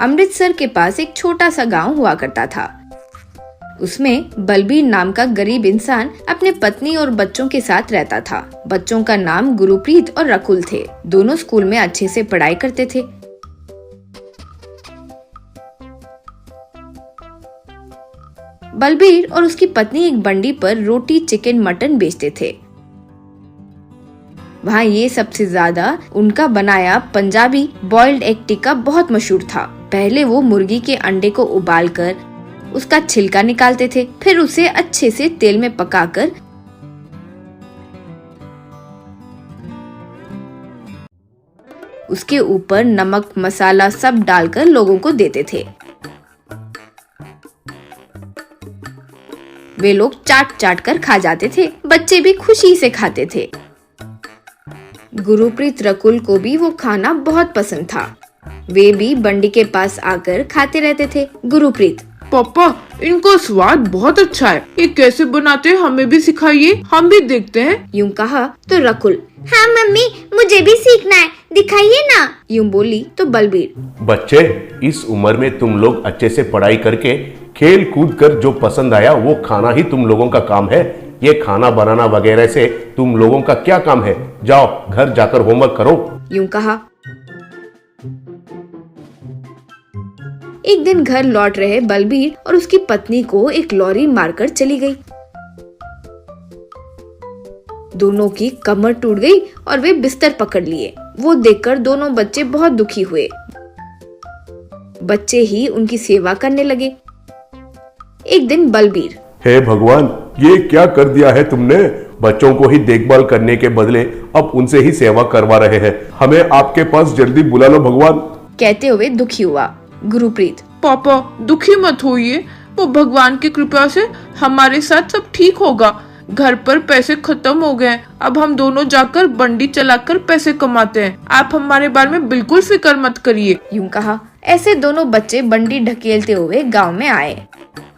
अमृतसर के पास एक छोटा सा गांव हुआ करता था। उसमें बलबीर नाम का गरीब इंसान अपने पत्नी और बच्चों के साथ रहता था। बच्चों का नाम गुरुप्रीत और रकुल थे। दोनों स्कूल में अच्छे से पढ़ाई करते थे। बलबीर और उसकी पत्नी एक बंडी पर रोटी, चिकन, मटन बेचते थे। वहाँ ये सबसे ज्यादा उनका बनाया पंजाबी बॉइल्ड एग टिक्का बहुत मशहूर था। पहले वो मुर्गी के अंडे को उबालकर उसका छिलका निकालते थे, फिर उसे अच्छे से तेल में पकाकर उसके ऊपर नमक, मसाला सब डालकर लोगों को देते थे। वे लोग चाट चाट कर खा जाते थे। बच्चे भी खुशी से खाते थे। गुरुप्रीत, रकुल को भी वो खाना बहुत पसंद था। वे भी बंडी के पास आकर खाते रहते थे। गुरुप्रीत, पापा, इनका स्वाद बहुत अच्छा है। ये कैसे बनाते हैं, हमें भी सिखाइए, हम भी देखते हैं। यूं कहा तो रकुल, हाँ मम्मी, मुझे भी सीखना है, दिखाइए ना। यूं बोली तो बलबीर, बच्चे, इस उम्र में तुम लोग अच्छे से पढ़ाई करके खेल कूद कर जो पसंद आया वो खाना ही तुम लोगों का काम है। ये खाना बनाना वगैरह से तुम लोगों का क्या काम है? जाओ घर जाकर होमवर्क करो। यूं कहा। एक दिन घर लौट रहे बलबीर और उसकी पत्नी को एक लॉरी मारकर चली गई। दोनों की कमर टूट गई और वे बिस्तर पकड़ लिए। वो देखकर दोनों बच्चे बहुत दुखी हुए। बच्चे ही उनकी सेवा करने लगे। एक दिन बलबीर, हे भगवान, ये क्या कर दिया है तुमने? बच्चों को ही देखभाल करने के बदले अब उनसे ही सेवा करवा रहे हैं। हमें आपके पास जल्दी बुला लो भगवान, कहते हुए दुखी हुआ। गुरुप्रीत, पापा, दुखी मत होइए, वो भगवान की कृपा से हमारे साथ सब ठीक होगा। घर पर पैसे खत्म हो गए, अब हम दोनों जाकर बंडी चलाकर पैसे कमाते हैं। आप हमारे बारे में बिल्कुल फिक्र मत करिए। यूं कहा। ऐसे दोनों बच्चे बंडी ढकेलते हुए गांव में आए।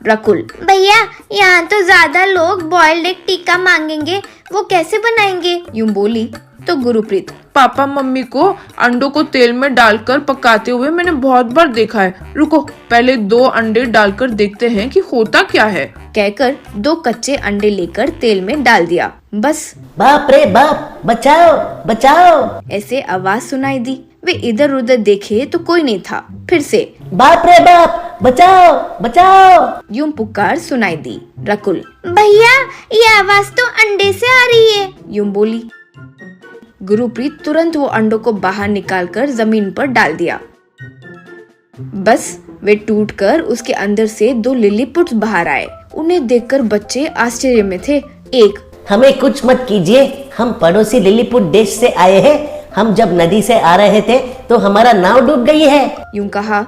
रकुल, भैया, यहाँ तो ज्यादा लोग बॉइल्ड एग टिक्का मांगेंगे, वो कैसे बनाएंगे? यूं बोली तो गुरुप्रीत, पापा मम्मी को अंडों को तेल में डालकर पकाते हुए मैंने बहुत बार देखा है। रुको, पहले 2 अंडे डालकर देखते हैं कि होता क्या है। कहकर 2 कच्चे अंडे लेकर तेल में डाल दिया। बस, बाप रे बाप, बचाओ बचाओ, ऐसे आवाज सुनाई दी। वे इधर उधर देखे तो कोई नहीं था। फिर से, बाप रे बाप, बचाओ बचाओ, यूं पुकार सुनाई दी। रकुल, भैया, ये आवाज तो अंडे से आ रही है। यूं बोली। गुरुप्रीत तुरंत वो अंडों को बाहर निकालकर जमीन पर डाल दिया। बस, वे टूटकर उसके अंदर से 2 लिलीपुट्स बाहर आए। उन्हें देखकर बच्चे आश्चर्य में थे। एक, हमें कुछ मत कीजिए, हम पड़ोसी लिलीपुट देश से आए हैं। हम जब नदी से आ रहे थे तो हमारा नाव डूब गई है। यूं कहा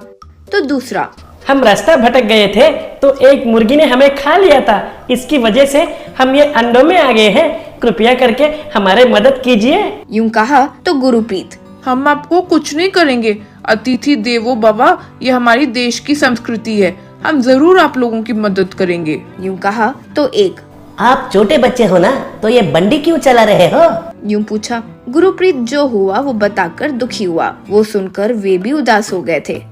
तो दूसरा, हम रास्ता भटक गए थे तो एक मुर्गी ने हमें खा लिया था। इसकी वजह से हम ये अंडों में आ गए हैं। कृपया करके हमारे मदद कीजिए। यूं कहा तो गुरुप्रीत, हम आपको कुछ नहीं करेंगे। अतिथि देवो भव, ये हमारी देश की संस्कृति है। हम जरूर आप लोगों की मदद करेंगे। यूं कहा तो एक, आप छोटे बच्चे हो ना, तो ये बंडी क्यों चला रहे हो? यूं पूछा। गुरुप्रीत जो हुआ वो बताकर दुखी हुआ। वो सुनकर वे भी उदास हो गए थे।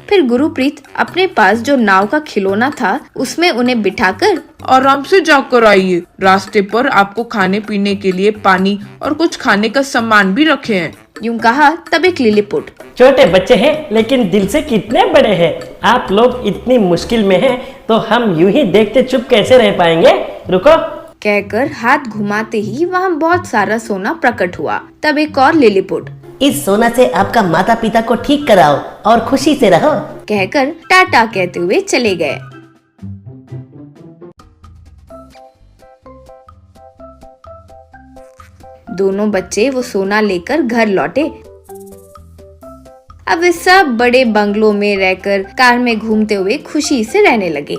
फिर गुरुप्रीत अपने पास जो नाव का खिलौना था उसमें उन्हें बिठाकर आराम से जाकर आइए। रास्ते पर आपको खाने पीने के लिए पानी और कुछ खाने का सामान भी रखे हैं। यूं कहा तब एक लिलीपुट, छोटे बच्चे हैं लेकिन दिल से कितने बड़े हैं। आप लोग इतनी मुश्किल में हैं तो हम यूं ही देखते चुप कैसे रह पाएंगे? रुको, कहकर हाथ घुमाते ही वहाँ बहुत सारा सोना प्रकट हुआ। तब एक और लिलीपुट, इस सोना से आपका माता पिता को ठीक कराओ और खुशी से रहो, कहकर टाटा कहते हुए चले गए। दोनों बच्चे वो सोना लेकर घर लौटे। अब वे सब बड़े बंगलों में रहकर कार में घूमते हुए खुशी से रहने लगे।